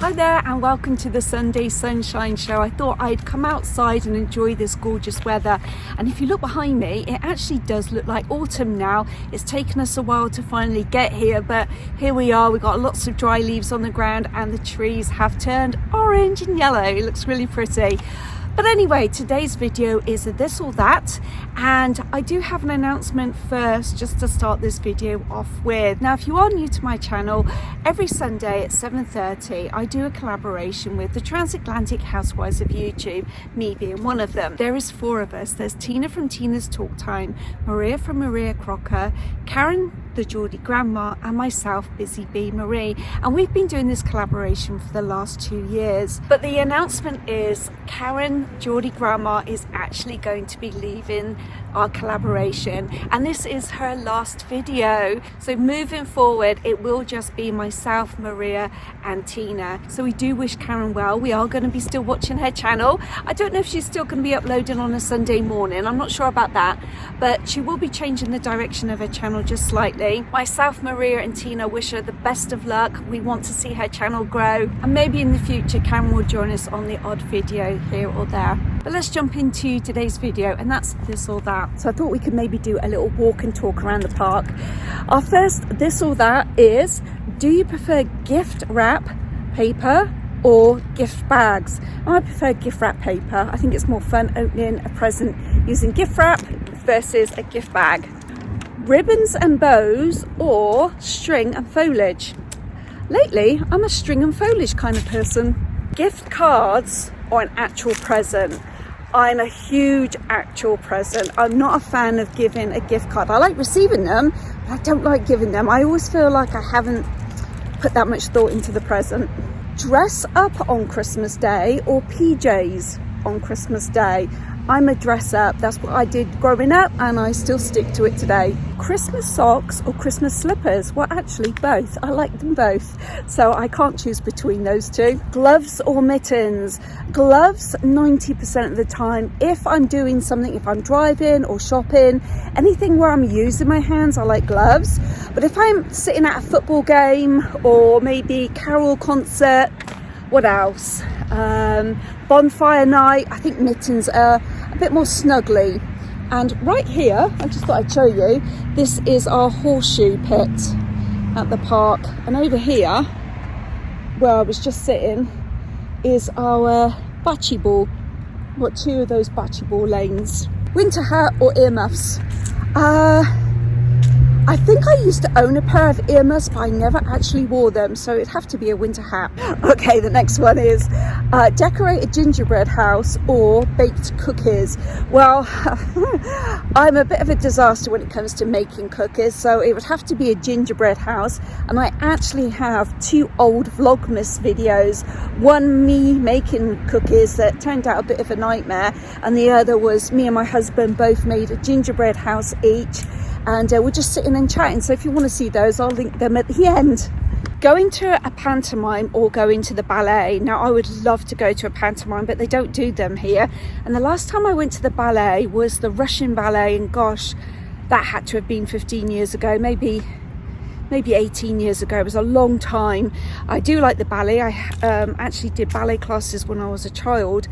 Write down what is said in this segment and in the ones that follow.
Hi there and welcome to the Sunday Sunshine Show. I thought I'd come outside and enjoy this gorgeous weather, and if you look behind me it actually does look like autumn now. It's taken us a while to finally get here, but here we are. We've got lots of dry leaves on the ground and the trees have turned orange and yellow. It looks really pretty. But anyway, today's video is a this or that, and I do have an announcement first just to start this video off with. Now, if you are new to my channel, every Sunday at 7:30 I do a collaboration with the Transatlantic Housewives of YouTube, me being one of them. There is four of us. There's Tina from Tina's Talk Time, Maree from Maree Crocker, Karen the Geordie Grandma, and myself, Busy Bee Maree, and we've been doing this collaboration for the last 2 years. But the announcement is Karen Geordie Grandma is actually going to be leaving our collaboration, and this is her last video. So moving forward it will just be myself, Maria and Tina. So we do wish Karen well. We are going to be still watching her channel. I don't know if she's still going to be uploading on a Sunday morning, I'm not sure about that, but she will be changing the direction of her channel just slightly. Myself, Maria and Tina wish her the best of luck. We want to see her channel grow, and maybe in the future Karen will join us on the odd video here or there. But let's jump into today's video, and that's this or that. So I thought we could maybe do a little walk and talk around the park. Our first this or that is, do you prefer gift wrap paper or gift bags? I prefer gift wrap paper. I think it's more fun opening a present using gift wrap versus a gift bag. Ribbons and bows or string and foliage? Lately I'm a string and foliage kind of person. Gift cards or an actual present? I'm a huge actual present. I'm not a fan of giving a gift card. I like receiving them, but I don't like giving them. I always feel like I haven't put that much thought into the present. Dress up on Christmas Day or PJs on Christmas Day? I'm a dress up. That's what I did growing up and I still stick to it today. Christmas socks or Christmas slippers? Well, actually both. I like them both, so I can't choose between those two. Gloves or mittens? Gloves 90% of the time. If I'm doing something, if I'm driving or shopping, anything where I'm using my hands, I like gloves. But if I'm sitting at a football game or maybe carol concert, what else? Bonfire night, I think mittens are a bit more snuggly. And right here, I just thought I'd show you, this is our horseshoe pit at the park, and over here where I was just sitting is our bocce ball. We've got two of those bocce ball lanes. Winter hat or earmuffs? I think I used to own a pair of earmuffs, but I never actually wore them, so it'd have to be a winter hat. Okay, the next one is decorate a gingerbread house or baked cookies. Well, I'm a bit of a disaster when it comes to making cookies, so it would have to be a gingerbread house. And I actually have two old Vlogmas videos, one me making cookies that turned out a bit of a nightmare, and the other was me and my husband both made a gingerbread house each, and we're just sitting and chatting. So if you want to see those, I'll link them at the end. Going to a pantomime or going to the ballet? Now, I would love to go to a pantomime, but they don't do them here. And the last time I went to the ballet was the Russian ballet, and gosh, that had to have been 15 years ago, maybe 18 years ago. It was a long time. I do like the ballet. I actually did ballet classes when I was a child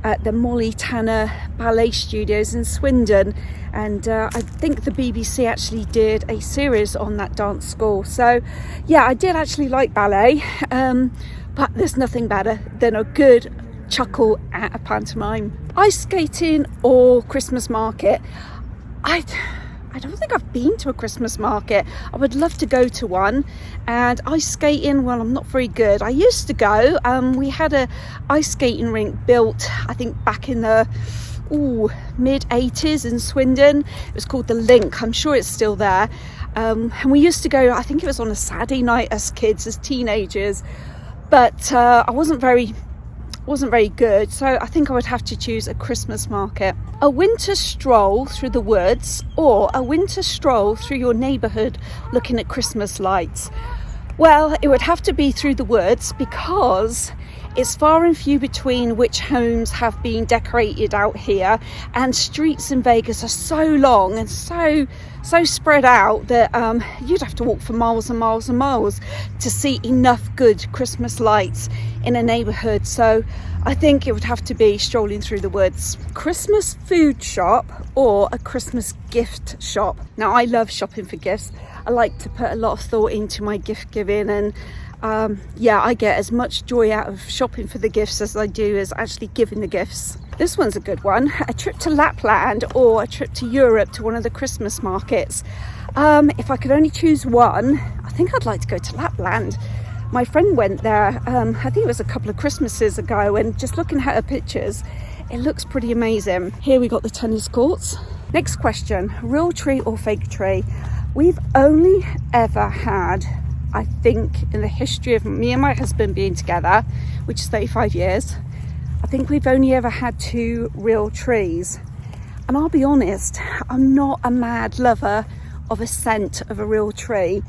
at the Molly Tanner Ballet Studios in Swindon, and I think the BBC actually did a series on that dance school. So yeah, I did actually like ballet, but there's nothing better than a good chuckle at a pantomime. Ice skating or Christmas market? I don't think I've been to a Christmas market. I would love to go to one. And ice skating, well, I'm not very good. I used to go. We had a ice skating rink built, I think back in the mid 80s in Swindon. It was called the Link. I'm sure it's still there. And we used to go, I think it was on a Saturday night as kids, as teenagers. But I wasn't very good, so I think I would have to choose a Christmas market. A winter stroll through the woods or a winter stroll through your neighbourhood looking at Christmas lights? Well, it would have to be through the woods, because It's far and few between which homes have been decorated out here, and streets in Vegas are so long and so spread out that you'd have to walk for miles and miles and miles to see enough good Christmas lights in a neighborhood. So I think it would have to be strolling through the woods. Christmas food shop or a Christmas gift shop. Now, I love shopping for gifts. I like to put a lot of thought into my gift giving, and yeah, I get as much joy out of shopping for the gifts as I do as actually giving the gifts. This one's a good one. A trip to Lapland or a trip to Europe to one of the Christmas markets. If I could only choose one, I think I'd like to go to Lapland. My friend went there, I think it was a couple of Christmases ago, and just looking at her pictures, it looks pretty amazing. Here we got the tennis courts. Next question, real tree or fake tree? We've only ever had, I think, in the history of me and my husband being together, which is 35 years, I think we've only ever had 2 real trees. And I'll be honest, I'm not a mad lover of a scent of a real tree,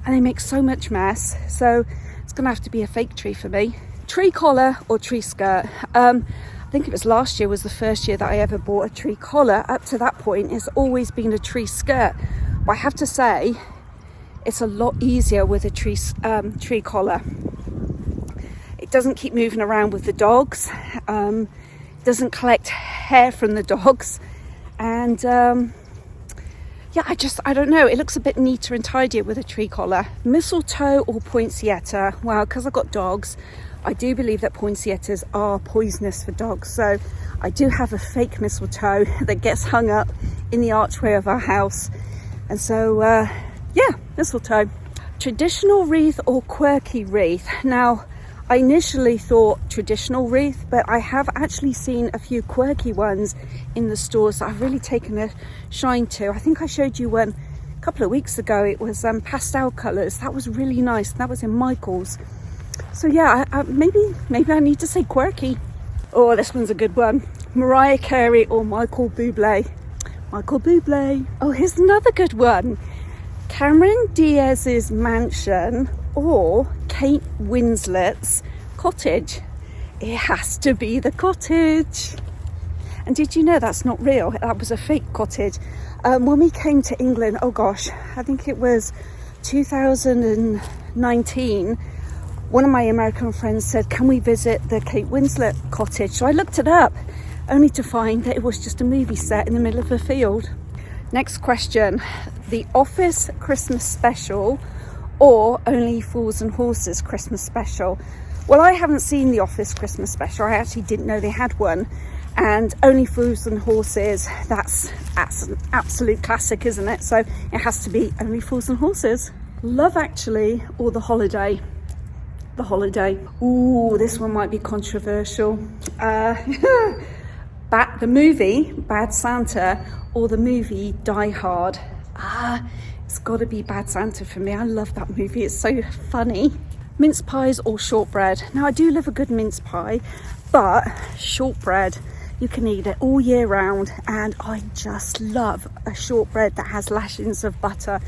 and they make so much mess, so it's gonna have to be a fake tree for me. Tree collar or tree skirt? I think it was last year was the first year that I ever bought a tree collar. Up to that point, it's always been a tree skirt. But I have to say, it's a lot easier with a tree collar. It doesn't keep moving around with the dogs, doesn't collect hair from the dogs, and yeah, I don't know, it looks a bit neater and tidier with a tree collar. Mistletoe or poinsettia? Well, because I've got dogs, I do believe that poinsettias are poisonous for dogs, so I do have a fake mistletoe that gets hung up in the archway of our house, and so yeah, mistletoe. Traditional wreath or quirky wreath? Now, I initially thought traditional wreath, but I have actually seen a few quirky ones in the stores that I've really taken a shine to. I think I showed you one a couple of weeks ago. It was pastel colours. That was really nice. That was in Michael's. So yeah, maybe I need to say quirky. Oh, this one's a good one. Mariah Carey or Michael Bublé? Michael Bublé. Oh, here's another good one. Cameron Diaz's mansion or Kate Winslet's cottage? It has to be the cottage. And did you know that's not real? That was a fake cottage. When we came to England, oh gosh, I think it was 2019, one of my American friends said, can we visit the Kate Winslet cottage? So I looked it up, only to find that it was just a movie set in the middle of a field. Next question, The Office Christmas special or Only Fools and Horses Christmas special? Well, I haven't seen The Office Christmas special. I actually didn't know they had one. And Only Fools and Horses, that's an absolute classic, isn't it? So it has to be Only Fools and Horses. Love Actually or The Holiday? The Holiday. Ooh, this one might be controversial. The movie Bad Santa or the movie Die Hard? It's got to be Bad Santa for me. I love that movie. It's so funny. Mince pies or shortbread? Now, I do love a good mince pie, but shortbread, you can eat it all year round, and I just love a shortbread that has lashings of butter.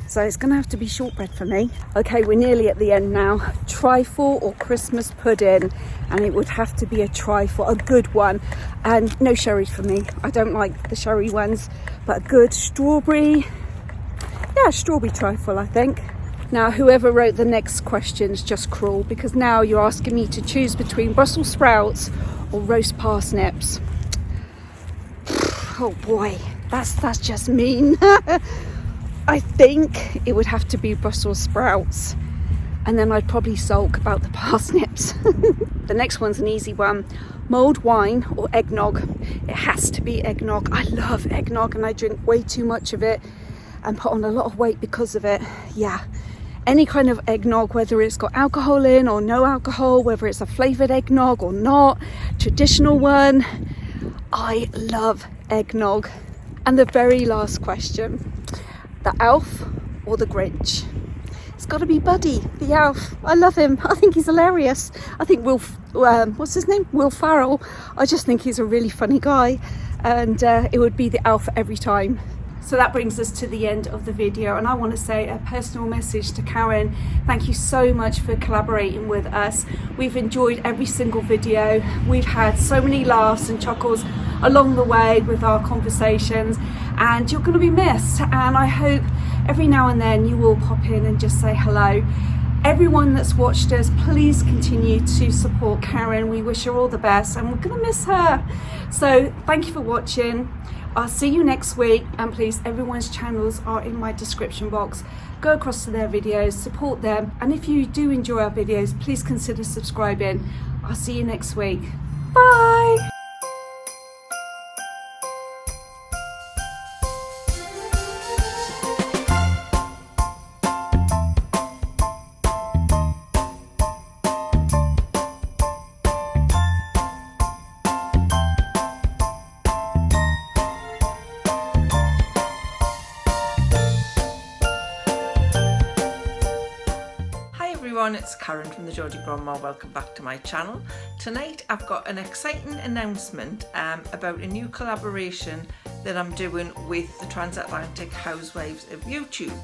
So it's going to have to be shortbread for me. Okay, we're nearly at the end now. Trifle or Christmas pudding? And it would have to be a trifle, a good one. And no sherry for me. I don't like the sherry ones, but a good strawberry. Yeah, strawberry trifle, I think. Now, whoever wrote the next question's just cruel, because now you're asking me to choose between Brussels sprouts or roast parsnips. Oh boy, that's just mean. I think it would have to be Brussels sprouts, and then I'd probably sulk about the parsnips. The next one's an easy one. Mulled wine or eggnog? It has to be eggnog. I love eggnog, and I drink way too much of it and put on a lot of weight because of it. Yeah, any kind of eggnog, whether it's got alcohol in or no alcohol, whether it's a flavoured eggnog or not, traditional one, I love eggnog. And the very last question, the Elf or the Grinch? It's got to be Buddy, the Elf. I love him. I think he's hilarious. I think what's his name? Will Ferrell. I just think he's a really funny guy, and it would be the Elf every time. So that brings us to the end of the video, and I want to say a personal message to Karen. Thank you so much for collaborating with us. We've enjoyed every single video. We've had so many laughs and chuckles along the way with our conversations, and you're going to be missed. And I hope every now and then you will pop in and just say hello. Everyone that's watched us, please continue to support Karen. We wish her all the best, and we're going to miss her. So thank you for watching. I'll see you next week, and please, everyone's channels are in my description box. Go across to their videos, support them, and if you do enjoy our videos, please consider subscribing. I'll see you next week. Bye! It's Karen from the Geordie Grandma. Welcome back to my channel. Tonight I've got an exciting announcement about a new collaboration that I'm doing with the Transatlantic Housewives of YouTube.